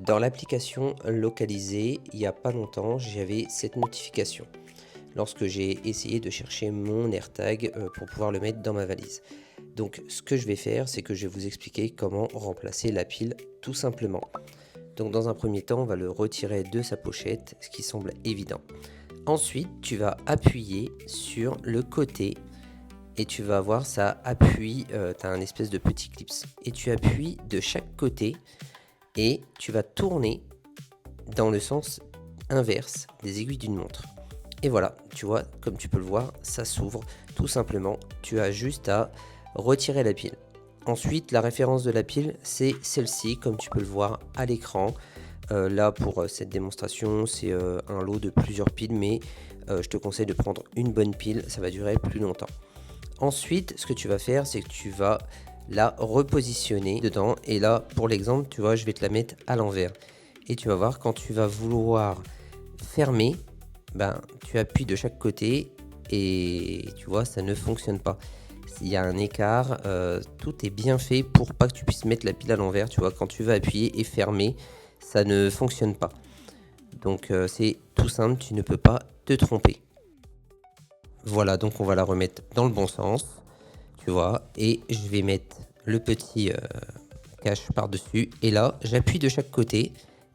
Dans l'application localisée, il n'y a pas longtemps, j'avais cette notification lorsque j'ai essayé de chercher mon AirTag pour pouvoir le mettre dans ma valise. Donc ce que je vais faire, c'est que je vais vous expliquer comment remplacer la pile tout simplement. Donc dans un premier temps, on va le retirer de sa pochette, ce qui semble évident. Ensuite, tu vas appuyer sur le côté et tu vas voir ça appuie, tu as un espèce de petit clips et tu appuies de chaque côté et tu vas tourner dans le sens inverse des aiguilles d'une montre. Et voilà, tu vois, comme tu peux le voir, ça s'ouvre tout simplement. Tu as juste à retirer la pile. Ensuite, la référence de la pile, c'est celle-ci, comme tu peux le voir à l'écran. Là, pour cette démonstration, c'est un lot de plusieurs piles, mais je te conseille de prendre une bonne pile, ça va durer plus longtemps. Ensuite, ce que tu vas faire, c'est que tu vas la repositionner dedans. Et là, pour l'exemple, tu vois, je vais te la mettre à l'envers. Et tu vas voir, quand tu vas vouloir fermer, ben, tu appuies de chaque côté et tu vois, ça ne fonctionne pas. Il y a un écart, tout est bien fait pour pas que tu puisses mettre la pile à l'envers. Tu vois, quand tu vas appuyer et fermer, ça ne fonctionne pas. Donc c'est tout simple, tu ne peux pas te tromper. Voilà, donc on va la remettre dans le bon sens, tu vois, et je vais mettre le petit cache par-dessus. Et là, j'appuie de chaque côté.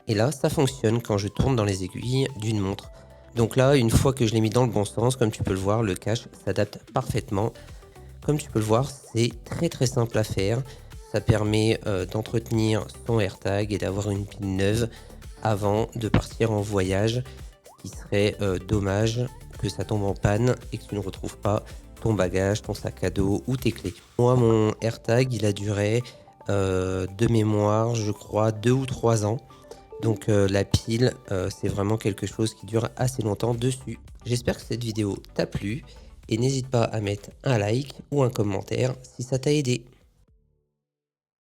Et là, ça fonctionne quand je tourne dans les aiguilles d'une montre. Donc là, une fois que je l'ai mis dans le bon sens, comme tu peux le voir, le cache s'adapte parfaitement. Comme tu peux le voir, c'est très très simple à faire. Ça permet d'entretenir son AirTag et d'avoir une pile neuve avant de partir en voyage. Ce qui serait dommage que ça tombe en panne et que tu ne retrouves pas ton bagage, ton sac à dos ou tes clés. Moi, mon AirTag, il a duré de mémoire, je crois, 2 ou 3 ans. Donc la pile, c'est vraiment quelque chose qui dure assez longtemps dessus. J'espère que cette vidéo t'a plu et n'hésite pas à mettre un like ou un commentaire si ça t'a aidé.